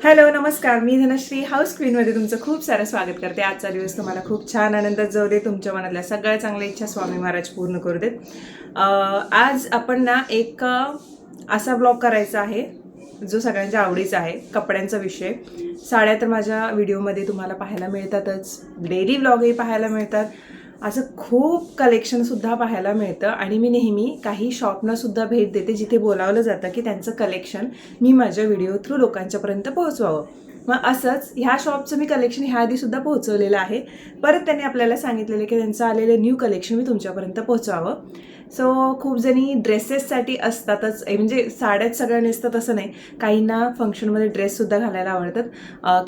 Hello नमस्कार, मी Dhanashree house क्वीनमध्ये तुमचं खूप सारं स्वागत करते. आजचा दिवस तुम्हाला खूप छान आनंदात जाऊ दे. तुमच्या मनातल्या सगळ्या चांगल्या इच्छा स्वामी महाराज पूर्ण करू देत. आज आपण ना एक असा ब्लॉग करायचा आहे जो सगळ्यांच्या आवडीचा आहे. कपड्यांचा विषय. साड्या तर माझ्या व्हिडिओमध्ये तुम्हाला पाहायला मिळतातच, डेली ब्लॉगही पाहायला मिळतात, असं खूप कलेक्शनसुद्धा पाहायला मिळतं. आणि मी नेहमी काही शॉपनासुद्धा भेट देते जिथे बोलावलं जातं की त्यांचं कलेक्शन मी माझ्या व्हिडिओ थ्रू लोकांच्यापर्यंत पोहोचवावं. मग असंच ह्या शॉपचं मी कलेक्शन ह्या आधीसुद्धा पोहोचवलेलं आहे. परत त्यांनी आपल्याला सांगितलेलं की त्यांचं आलेलं न्यू कलेक्शन मी तुमच्यापर्यंत पोहोचवावं. सो खूप जणी ड्रेसेससाठी असतातच, म्हणजे साड्याच सगळ्या नेसतात असं नाही. काहींना फंक्शनमध्ये ड्रेससुद्धा घालायला आवडतात,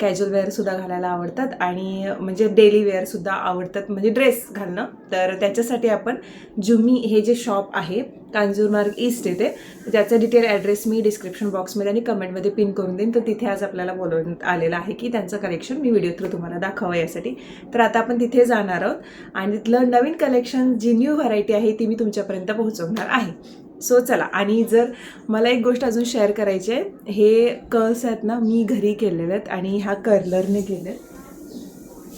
कॅज्युअल वेअरसुद्धा घालायला आवडतात आणि म्हणजे डेली वेअरसुद्धा आवडतात, म्हणजे ड्रेस घालणं. तर त्याच्यासाठी आपण जुमी हे जे शॉप आहे कांजूरमार्ग ईस्ट येथे, ज्याचा डिटेल ॲड्रेस मी डिस्क्रिप्शन बॉक्समध्ये आणि कमेंटमध्ये पिन करून देईन. तर तिथे आज आपल्याला बोलवण्यात आलेलं आहे की त्यांचं कलेक्शन मी व्हिडिओ थ्रू तुम्हाला दाखवावं यासाठी. तर आता आपण तिथे जाणार आहोत आणि तिथलं नवीन कलेक्शन, जी न्यू व्हरायटी आहे ती मी तुमच्यापर्यंत पोहोचवणार आहे. सो चला. आणि जर मला एक गोष्ट अजून शेअर करायची आहे, हे कर्ल्स आहेत ना, मी घरी केलेले आहेत आणि ह्या कर्लरने केले.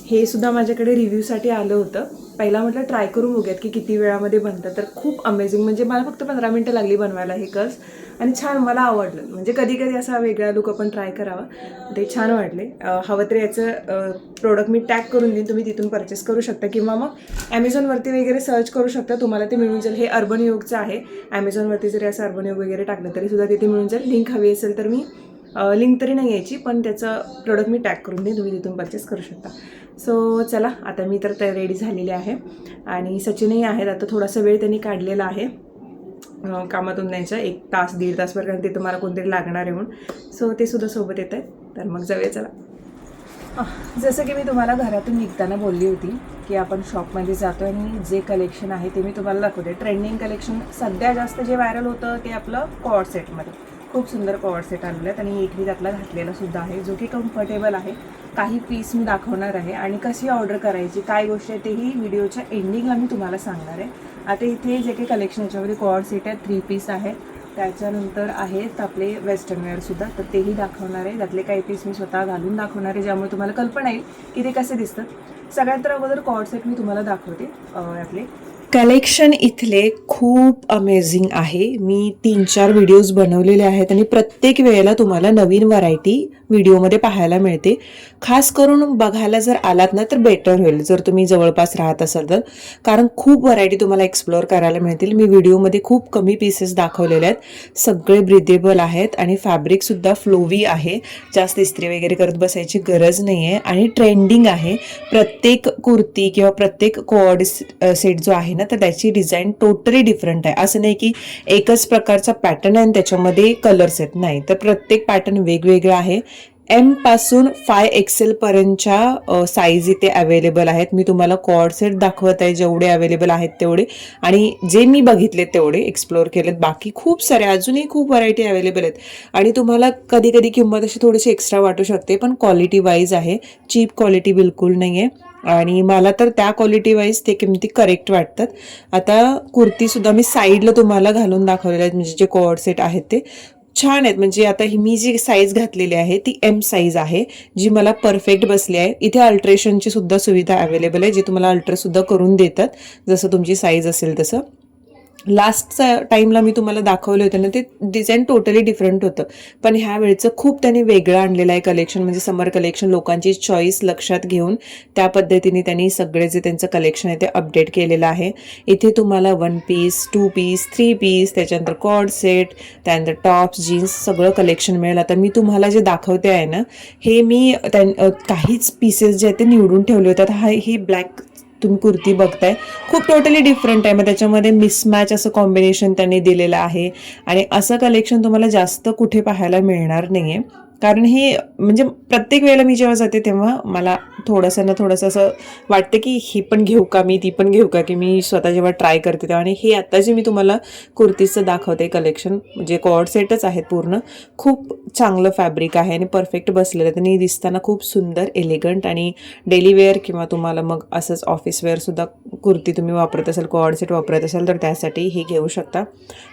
हे सुद्धा माझ्याकडे रिव्ह्यूसाठी आलं होतं. पहिला म्हटलं ट्राय करून बघूयात की किती वेळामध्ये बनतं. तर खूप अमेझिंग, म्हणजे मला फक्त 15 मिनटं लागली बनवायला हे कर्ल्स, आणि छान मला आवडलं. म्हणजे कधी कधी असा वेगळा लुक आपण ट्राय करावा, ते छान वाटले. हवं तर याचं प्रोडक्ट मी टॅग करून देईन, तुम्ही तिथून परचेस करू शकता किंवा मग ॲमेझॉनवरती वगैरे सर्च करू शकता, तुम्हाला ते मिळून जाईल. हे अर्बन योगचं आहे. ॲमेझॉनवरती जरी असं अर्बन योग वगैरे टाकलं तरी सुद्धा तिथे मिळून जाईल. लिंक हवी असेल तर मी लिंक तरी नाही यायची, पण त्याचं प्रोडक्ट मी टॅग करून देईन, तुम्ही तिथून परचेस करू शकता. सो चला, आता मी तर रेडी झालेली आहे आणि सचिनही आहेत. आता थोडासा वेळ त्यांनी काढलेला आहे कामातून न्यायचं, 1 तास 1.5 तास, कारण तिथं मला कोणतरी लागणार आहे म्हणून. सो ते सुद्धा सोबत येत आहेत. तर मग जाऊया चला. जसं की मी तुम्हाला घरातून निघताना बोलली होती की आपण शॉपमध्ये जातो आणि जे कलेक्शन आहे ते मी तुम्हाला दाखवते. ट्रेंडिंग कलेक्शन सध्या जास्त जे व्हायरल होतं ते आपलं कॉर्ड सेटमध्ये. खूप सुंदर कॉर्ड सेट आणले आहेत आणि एक मी त्यातला घातलेला सुद्धा आहे, जो की कम्फर्टेबल आहे. काही पीस मी दाखवणार आहे आणि कशी ऑर्डर करायची, काय गोष्ट आहे तेही व्हिडिओच्या एंडिंगला मी तुम्हाला सांगणार आहे. आता इथे जे काही कलेक्शन, याच्यामध्ये कॉर्ड सेट आहे, 3 पीस आहे. त्याच्यानंतर आहेत आपले वेस्टर्न वेअरसुद्धा, तर तेही दाखवणार आहे. त्यातले काही पीस मी स्वतः घालून दाखवणार आहे, ज्यामुळे तुम्हाला कल्पना येईल की ते कसे दिसतात. सगळ्यात अगोदर कॉर्ड सेट मी तुम्हाला दाखवते. यातले कलेक्शन इथले खूप अमेझिंग आहे. मी 3-4 व्हिडिओज बनवलेले आहेत आणि प्रत्येक वेळेला तुम्हाला नवीन व्हरायटी व्हिडिओमध्ये पाहायला मिळते. खास करून बघायला जर आलात ना तर बेटर होईल, जर तुम्ही जवळपास राहत असाल तर, कारण खूप व्हरायटी तुम्हाला एक्सप्लोअर करायला मिळतील. मी व्हिडिओमध्ये खूप कमी पीसेस दाखवलेले आहेत, सगळे ब्रिदेबल आहेत आणि फॅब्रिकसुद्धा फ्लोवी आहे. जास्त इस्त्री वगैरे करत बसायची गरज नाही आहे आणि ट्रेंडिंग आहे. प्रत्येक कुर्ती किंवा प्रत्येक कॉर्ड सेट जो आहे ना, तर त्याची डिझाईन टोटली डिफरंट आहे. असं नाही की एकच प्रकारचा पॅटर्न आहे आणि त्याच्यामध्ये कलर्स आहेत, नाही. तर प्रत्येक पॅटर्न वेगवेगळा आहे. M पासून 5XL पर्यंतच्या साईज इथे अवेलेबल आहेत. मी तुम्हाला कॉर्ड सेट दाखवत आहे, जेवढे अवेलेबल आहेत तेवढे, आणि जे मी बघितले तेवढे एक्सप्लोअर केलेत. बाकी खूप सारे अजूनही खूप व्हरायटी अवेलेबल आहेत आणि तुम्हाला कधी कधी किंमत अशी थोडीशी एक्स्ट्रा वाटू शकते, पण क्वालिटी वाईज आहे, चीप क्वालिटी बिलकुल नाही आहे. आणि मला तर त्या क्वालिटी वाईज ते किमती करेक्ट वाटतात. आता कुर्तीसुद्धा मी साईडला तुम्हाला घालून दाखवलेले आहेत, म्हणजे जे कॉर्ड सेट आहेत ते छान आहेत. म्हणजे आता ही मी जी साईज घातलेली आहे ती M साईज आहे, जी मला परफेक्ट बसली आहे. इथे अल्ट्रेशनची सुद्धा सुविधा अवेलेबल आहे, जी तुम्हाला अल्ट्रासुद्धा करून देतात, जसं तुमची साईज असेल तसं. लास्टच्या टाईमला मी तुम्हाला दाखवले होते ना, ते डिझाईन टोटली डिफरंट होतं, पण ह्या वेळचं खूप त्यांनी वेगळं आणलेलं आहे कलेक्शन. म्हणजे समर कलेक्शन लोकांची चॉईस लक्षात घेऊन त्या पद्धतीने त्यांनी सगळे जे त्यांचं कलेक्शन आहे ते अपडेट केलेलं आहे. इथे तुम्हाला 1 पीस, 2 पीस, 3 पीस, त्याच्यानंतर कॉर्ड सेट, त्यानंतर टॉप्स, जीन्स, सगळं कलेक्शन मिळेल. आता मी तुम्हाला जे दाखवते आहे ना, हे मी काहीच पीसेस जे आहेत ते निवडून ठेवले होते. ही ब्लॅक तुम्ही कुर्ती बघताय, खूप टोटली डिफरंट आहे. मग त्याच्यामध्ये मिसमॅच असं कॉम्बिनेशन त्यांनी दिलेलं आहे आणि असं कलेक्शन तुम्हाला जास्त कुठे पाहायला मिळणार नाही आहे. कारण हे म्हणजे प्रत्येक वेळेला मी जेव्हा जाते तेव्हा मला थोडंसं असं वाटतं की ही पण घेऊ का, मी ती पण घेऊ का, की मी स्वतः जेव्हा ट्राय करते तेव्हा. आणि हे आता जे मी तुम्हाला कुर्तीचं दाखवते कलेक्शन, म्हणजे कॉर्ड सेटच आहेत पूर्ण, खूप चांगलं फॅब्रिक आहे आणि परफेक्ट बसलेलं आहे. त्यांनी दिसताना खूप सुंदर, एलिगंट, आणि डेली वेअर किंवा तुम्हाला मग असंच ऑफिस वेअरसुद्धा कुर्ती तुम्ही वापरत असाल, कॉर्ड सेट वापरत असाल तर त्यासाठी हे घेऊ शकता.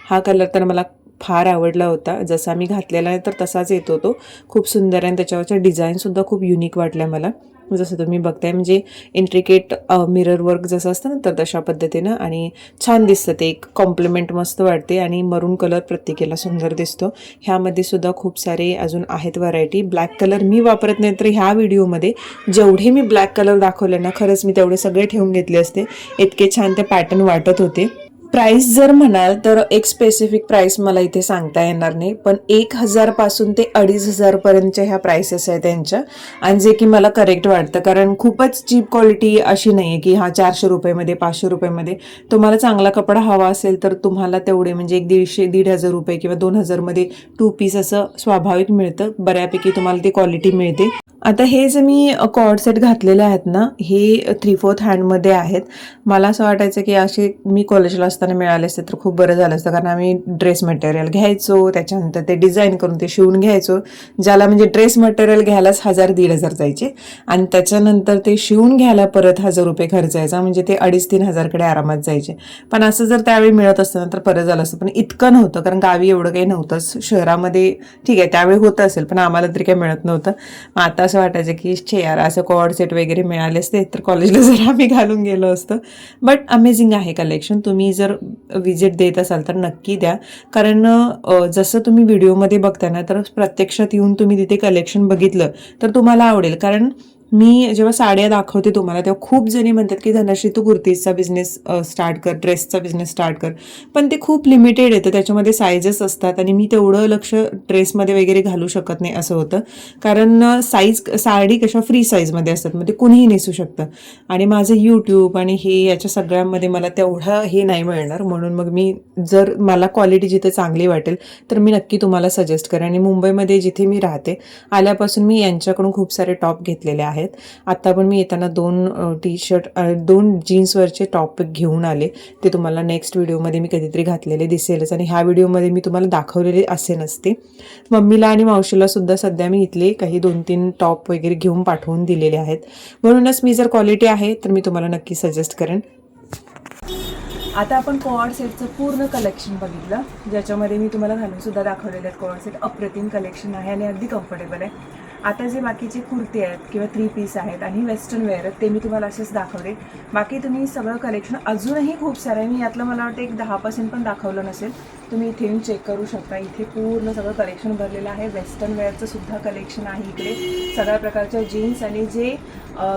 हा कलर तर मला फार आवडला होता. जसा मी घातलेला आहे तर तसाच येतो तो. खूप सुंदर आहे आणि त्याच्यावरच्या डिझाईनसुद्धा खूप युनिक वाटल्या मला. जसं तुम्ही बघताय म्हणजे इंट्रिकेट मिरर वर्क जसं असतं ना तर तशा पद्धतीनं आणि छान दिसतं ते. एक कॉम्प्लिमेंट मस्त वाटते आणि मरून कलर प्रत्येकीला सुंदर दिसतो. ह्यामध्ये सुद्धा खूप सारे अजून आहेत व्हरायटी. ब्लॅक कलर मी वापरत नाही तर ह्या व्हिडिओमध्ये जेवढे मी ब्लॅक कलर दाखवले ना खरंच मी तेवढे सगळे ठेवून घेतले असते. इतके छान ते पॅटर्न वाटत होते. प्राईस जर म्हणाल तर एक स्पेसिफिक प्राईस मला इथे सांगता येणार नाही, पण 1,000 पासून ते 2,500 पर्यंतच्या ह्या प्राइसेस आहेत त्यांच्या. आणि जे की मला करेक्ट वाटतं, कारण खूपच चीप क्वालिटी अशी नाही आहे की हा 400 रुपयेमध्ये 500 रुपयेमध्ये. तुम्हाला चांगला कपडा हवा असेल तर तुम्हाला तेवढे म्हणजे एक 1,500-1,500 रुपये किंवा 2,000 मध्ये 2 पीस असं स्वाभाविक मिळतं. बऱ्यापैकी तुम्हाला ती क्वालिटी मिळते. आता हे जे मी कॉर्ड सेट घातलेले आहेत ना हे 3/4 हँडमध्ये आहेत. मला असं वाटायचं की असे मी कॉलेजला असताना मिळाले असते तर खूप बरं झालं असतं, कारण आम्ही ड्रेस मटेरियल घ्यायचो, त्याच्यानंतर ते डिझाईन करून ते शिवून घ्यायचो. ज्याला म्हणजे ड्रेस मटेरियल घ्यायलाच 1,000-1,500 जायचे आणि त्याच्यानंतर ते शिवून घ्यायला परत 1,000 रुपये खर्च यायचा, म्हणजे ते 2,500-3,000कडे आरामात जायचे. पण असं जर त्यावेळी मिळत असतं ना तर परत झालं असतं, पण इतकं नव्हतं कारण गावी एवढं काही नव्हतंच. शहरामध्ये ठीक आहे त्यावेळी होतं असेल पण आम्हाला तरी काही मिळत नव्हतं. आता असं वाटायचं की यार असं कॉर्ड सेट वगैरे मिळाले असते तर कॉलेजला जर आम्ही घालून गेलो असतं. बट अमेझिंग आहे कलेक्शन. तुम्ही जर विजिट देत असाल तर नक्की द्या, कारण जसं तुम्ही व्हिडिओमध्ये बघताय ना तर प्रत्यक्षात येऊन तुम्ही तिथे कलेक्शन बघितलं तर तुम्हाला आवडेल. कारण मी जेव्हा साड्या दाखवते तुम्हाला तेव्हा खूप जणी म्हणतात की धनश्री तू कुर्तीजचा बिझनेस स्टार्ट कर, ड्रेसचा बिझनेस स्टार्ट कर, पण ते खूप लिमिटेड येतं, त्याच्यामध्ये साईजेस असतात आणि मी तेवढं लक्ष ड्रेसमध्ये वगैरे घालू शकत नाही असं होतं. कारण साडी कशा फ्री साईजमध्ये असतात, मग ते कुणीही नेसू शकतं आणि माझं यूट्यूब आणि हे याच्या सगळ्यामध्ये मला तेवढं हे नाही मिळणार. म्हणून मग मी जर मला क्वालिटी जिथे चांगली वाटेल तर मी नक्की तुम्हाला सजेस्ट करेन. आणि मुंबईमध्ये जिथे मी राहते आल्यापासून मी यांच्याकडून खूप सारे टॉप घेतलेले आहेत. आता पण मी येताना 2 जीन्सवरचे टॉप घेऊन आले, ते तुम्हाला नेक्स्ट व्हिडिओमध्ये मी कधीतरी घातलेले दिसेलच आणि ह्या व्हिडिओमध्ये मी तुम्हाला दाखवलेले असे नसते. मम्मीला आणि मावशीला सुद्धा सध्या मी इथले काही 2-3 टॉप वगैरे घेऊन पाठवून दिलेले आहेत. म्हणूनच मी जर क्वालिटी आहे तर मी तुम्हाला नक्की सजेस्ट करेन. आता आपण कॉर्ड सेटचं पूर्ण कलेक्शन बघितलं, ज्याच्यामध्ये मी तुम्हाला घालून सुद्धा दाखवलेले आहेत. कॉर्ड सेट अप्रतिम कलेक्शन आहे आणि अगदी कम्फर्टेबल आहे. आता जे बाकीचे कुर्ते आहेत किंवा 3 पीस आहेत आणि वेस्टर्न वेअर आहेत ते मी तुम्हाला असेच दाखवले. बाकी तुम्ही सगळं कलेक्शन अजूनही खूप सारं आहे. मी यातलं मला वाटतं एक 10% पण दाखवलं नसेल. तुम्ही इथे येऊन चेक करू शकता. इथे पूर्ण सगळं कलेक्शन भरलेलं आहे. वेस्टर्न वेअरचं सुद्धा कलेक्शन आहे इकडे. सगळ्या प्रकारच्या जीन्स आणि जे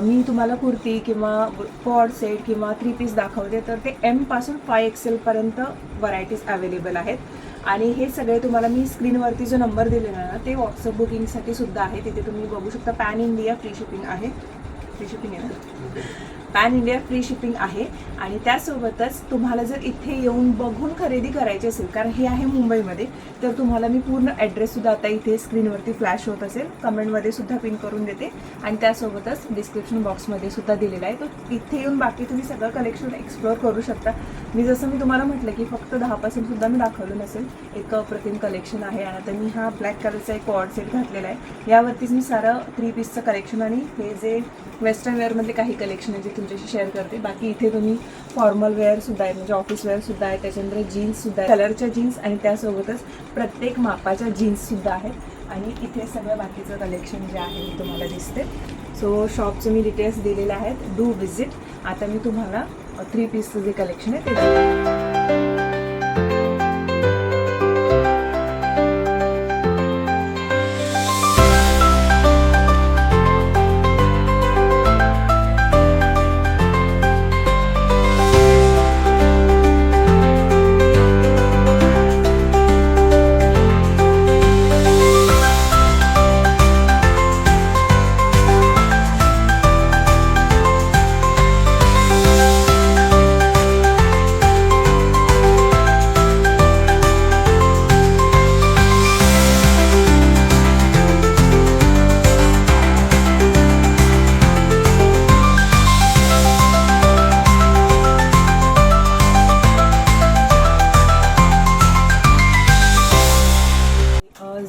मी तुम्हाला कुर्ती किंवा कॉर्ड सेट किंवा 3 पीस दाखवते तर ते M पासून 5XL पर्यंत व्हरायटीज अवेलेबल आहेत. आणि हे सगळे तुम्हाला मी स्क्रीनवरती जो नंबर दिलेला ना ते व्हॉट्सअप बुकिंगसाठी सुद्धा आहे. तिथे तुम्ही बघू शकता. पॅन इंडिया फ्री शिपिंग आहे. फ्री शिपिंग आहे ना, पॅन इंडिया फ्री शिपिंग आहे. आणि त्यासोबतच तुम्हाला जर इथे येऊन बघून खरेदी करायची असेल, कारण हे आहे मुंबईमध्ये, तर तुम्हाला मी पूर्ण ॲड्रेससुद्धा आता इथे स्क्रीनवरती फ्लॅश होत असेल, कमेंटमध्ये सुद्धा पिन करून देते आणि त्यासोबतच डिस्क्रिप्शन बॉक्समध्ये सुद्धा दिलेला आहे. तर इथे येऊन बाकी तुम्ही सगळं कलेक्शन एक्सप्लोअर करू शकता. जसं मी तुम्हाला म्हटलं की फक्त 10% सुद्धा मी दाखवलं नसेल. एक अप्रतिम कलेक्शन आहे. आणि आता मी हा ब्लॅक कलरचा एक कॉर्ड सेट घातलेला आहे. यावरतीच मी सारं 3 पीसचं कलेक्शन आणि हे जे वेस्टर्न वेअरमधले काही कलेक्शन आहे जे तुमच्याशी शेअर करते. बाकी इथे तुम्ही फॉर्मल वेअरसुद्धा आहे, म्हणजे ऑफिस वेअरसुद्धा आहे, त्याच्यानंतर जीन्ससुद्धा आहे, कलरच्या जीन्स आणि त्यासोबतच प्रत्येक मापाच्या जीन्ससुद्धा आहेत. आणि इथे सगळं बाकीचं कलेक्शन जे आहे मी तुम्हाला दिसते. सो शॉपचे मी डिटेल्स दिलेले आहेत. Do visit. आता मी तुम्हाला 3 पीसचं जे कलेक्शन आहे ते दाखवते.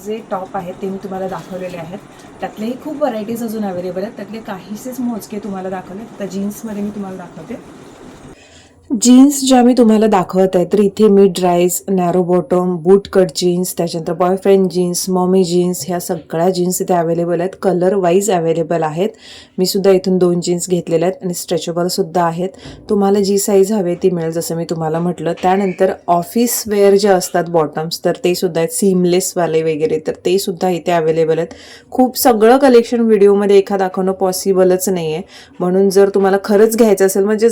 जे टॉप आहेत ते मी तुम्हाला दाखवलेले आहेत. त्यातलेही खूप व्हरायटीज अजून अवेलेबल आहेत. त्यातले काहीसेच मोजके तुम्हाला दाखवले. आता जीन्समध्ये मी तुम्हाला दाखवते. जीन्स ज्या मी तुम्हाला दाखवत आहे तर इथे मिड राईज, नॅरो बॉटम, बूट कट जीन्स, त्याच्यानंतर बॉयफ्रेंड जीन्स, मॉमी जीन्स, ह्या सगळ्या जीन्स इथे अवेलेबल आहेत. कलर वाईज अवेलेबल आहेत. मी सुद्धा इथून 2 जीन्स घेतलेल्या आहेत आणि स्ट्रेचेबल सुद्धा आहेत. तुम्हाला जी साईज हवी ती मिळेल जसं मी तुम्हाला म्हटलं. त्यानंतर ऑफिस वेअर जे असतात बॉटम्स तर ते सुद्धा आहेत, सीमलेसवाले वगैरे, तर ते सुद्धा इथे अवेलेबल आहेत. खूप सगळं कलेक्शन व्हिडिओमध्ये एका दाखवणं पॉसिबलच नाही आहे. म्हणून जर तुम्हाला खरंच घ्यायचं असेल म्हणजे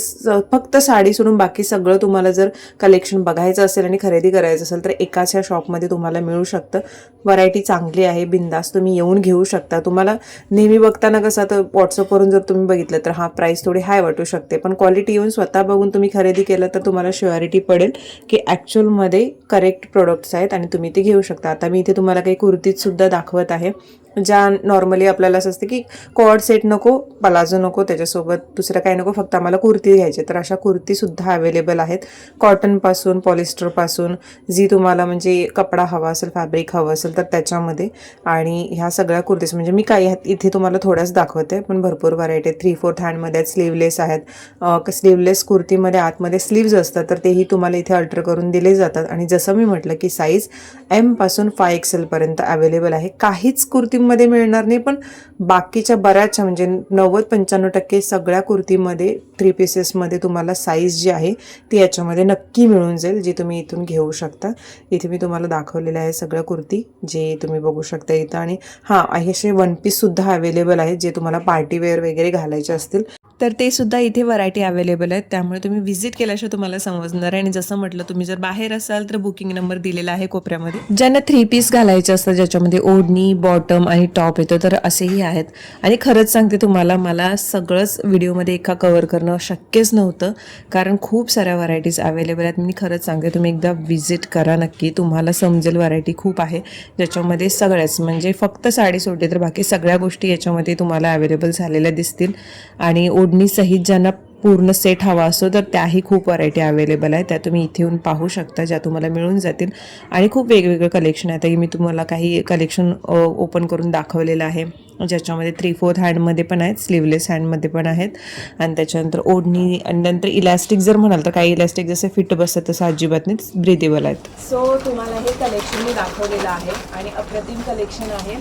फक्त साडी सोडून बाकी सगळं तुम्हाला जर कलेक्शन बघायचं असेल आणि खरेदी करायचं असेल तर एकाच ह्या शॉपमध्ये तुम्हाला मिळू शकतं. व्हरायटी चांगली आहे, बिंदास तुम्ही येऊन घेऊ शकता. तुम्हाला नेहमी बघताना कसं आता व्हॉट्सअपवरून जर तुम्ही बघितलं तर हा प्राईस थोडी हाय वाटू शकते, पण क्वालिटी येऊन स्वतः बघून तुम्ही खरेदी केलं तर तुम्हाला शुअरिटी पडेल की ॲक्च्युअलमध्ये करेक्ट प्रोडक्ट्स आहेत आणि तुम्ही ते घेऊ शकता. आता मी इथे तुम्हाला काही कुर्तीजसुद्धा दाखवत आहे ज्या नॉर्मली आपल्याला असं असते की कॉर्ड सेट नको, पलाझो नको, त्याच्यासोबत दुसरं काही नको, फक्त आम्हाला कुर्ती घ्यायची. तर अशा कुर्तीसुद्धा अवेलेबल आहेत, कॉटनपासून पॉलिस्टरपासून, जी तुम्हाला म्हणजे कपडा हवा असेल, फॅब्रिक हवं असेल तर त्याच्यामध्ये. आणि ह्या सगळ्या कुर्तीज म्हणजे मी काही इथे तुम्हाला थोड्याच दाखवते पण भरपूर व्हरायटी आहेत. 3/4 हँडमध्ये आहेत, स्लीवलेस आहेत. स्लीवलेस कुर्तीमध्ये आतमध्ये स्लीव्ज असतात तर तेही तुम्हाला इथे अल्टर करून दिले जातात. आणि जसं मी म्हटलं की साईज एमपासून 5XL पर्यंत अवेलेबल आहे. काहीच कुर्तीमध्ये मिळणार नाही, पण बाकीच्या बऱ्याचशा म्हणजे 90-95% सगळ्या कुर्तीमध्ये 3 पीसेसमध्ये तुम्हाला साईज जी आहे ती याच्यामध्ये नक्की मिळून जाईल, जी तुम्ही इथून घेऊ शकता. इथे मी तुम्हाला दाखवलेल्या आहे सगळ्या कुर्ती जे तुम्ही बघू शकता इथं. आणि हां, असे 1 पीससुद्धा अवेलेबल आहेत जे तुम्हाला पार्टीवेअर वगैरे घालायचे असतील तर ते सुद्धा इथे व्हरायटी अवेलेबल आहेत. त्यामुळे तुम्ही व्हिजिट केल्याशिवाय तुम्हाला समजणार आहे. आणि जसं म्हटलं तुम्ही जर बाहेर असाल तर बुकिंग नंबर दिलेला आहे कोपऱ्यामध्ये. ज्यांना 3 पीस घालायचे असतात ज्याच्यामध्ये ओढणी, बॉटम आणि टॉप येतो तर असेही आहेत. आणि खरंच सांगते तुम्हाला, मला सगळंच व्हिडिओमध्ये एका कव्हर करणं शक्यच नव्हतं कारण खूप साऱ्या व्हरायटीज अवेलेबल आहेत. मी खरंच सांगते तुम्ही एकदा व्हिजिट करा नक्की, तुम्हाला समजेल. व्हरायटी खूप आहे ज्याच्यामध्ये सगळ्याच म्हणजे फक्त साडी सोडली तर बाकी सगळ्या गोष्टी याच्यामध्ये तुम्हाला अवेलेबल झालेल्या दिसतील. आणि ओढणी सहित ज्यांना पूर्ण सेट हवा असतो तर त्याही खूप व्हरायटी अवेलेबल आहे, त्या तुम्ही इथे येऊन पाहू शकता, ज्या तुम्हाला मिळून जातील. आणि खूप वेगवेगळं कलेक्शन आहे. आता मी तुम्हाला काही कलेक्शन ओपन करून दाखवलेलं आहे ज्याच्यामध्ये 3/4 हँडमध्ये पण आहेत, स्लीवलेस हँडमध्ये पण आहेत. आणि त्याच्यानंतर ओढणी आणि नंतर इलॅस्टिक जर म्हणाल तर काही इलॅस्टिक जसे फिट बसतात तसं अजिबात नाही, ब्रिदेबल आहेत. सो तुम्हाला हे कलेक्शन मी दाखवलेलं आहे आणि अप्रतिम कलेक्शन आहे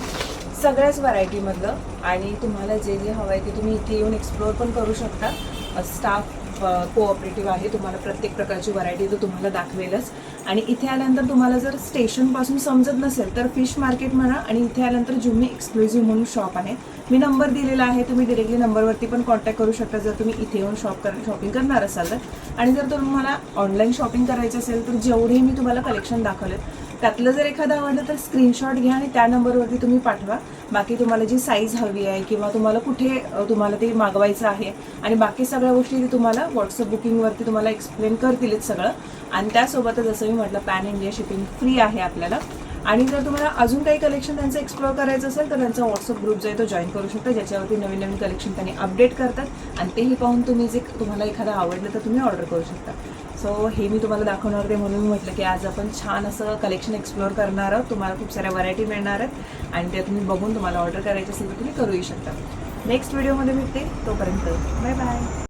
सगळ्याच व्हरायटीमधलं. आणि तुम्हाला जे जे हवं आहे ते तुम्ही इथे येऊन एक्सप्लोअर पण करू शकता. स्टाफ कोऑपरेटिव्ह आहे, तुम्हाला प्रत्येक प्रकारची व्हरायटी तो तुम्हाला दाखवेलच. आणि इथे आल्यानंतर तुम्हाला जर स्टेशनपासून समजत नसेल तर फिश मार्केट म्हणा आणि इथे आल्यानंतर जुम्मी एक्सक्लुझिव्ह म्हणून शॉप आहे. मी नंबर दिलेला आहे, तुम्ही डिरेक्टली नंबरवरती पण कॉन्टॅक्ट करू शकता जर तुम्ही इथे येऊन शॉपिंग करणार असाल तर. आणि जर तुम्हाला ऑनलाईन शॉपिंग करायचं असेल तर जेवढे मी तुम्हाला कलेक्शन दाखवले त्यातलं जर एखादं आवडलं तर स्क्रीनशॉट घ्या आणि त्या नंबरवरती तुम्ही पाठवा. बाकी तुम्हाला जी साईज हवी आहे किंवा तुम्हाला कुठे तुम्हाला ते मागवायचं आहे आणि बाकी सगळ्या गोष्टी ते तुम्हाला व्हॉट्सअप बुकिंगवरती तुम्हाला एक्सप्लेन करतीलच सगळं. आणि त्यासोबतच जसं मी म्हटलं पॅन इंडिया शिपिंग फ्री आहे आपल्याला. आणि जर तुम्हाला अजून काही कलेक्शन त्यांचं एक्सप्लोअर करायचं असेल तर त्यांचा व्हॉट्सअप ग्रुप जो आहे तो जॉईन करू शकता, ज्याच्यावरती नवीन नवीन कलेक्शन त्यांनी अपडेट करतात आणि तेही पाहून तुम्ही जे तुम्हाला एखादं आवडलं तर तुम्ही ऑर्डर करू शकता. सो हे मी तुम्हाला दाखवणार होते म्हणून म्हटलं की आज आपण छान असं कलेक्शन एक्सप्लोअर करणार आहोत. तुम्हाला खूप साऱ्या व्हरायटी मिळणार आहेत आणि त्या तुम्ही बघून तुम्हाला ऑर्डर करायची असेल तर तुम्ही करूही शकता. नेक्स्ट व्हिडिओमध्ये भेटते, तोपर्यंत बाय बाय.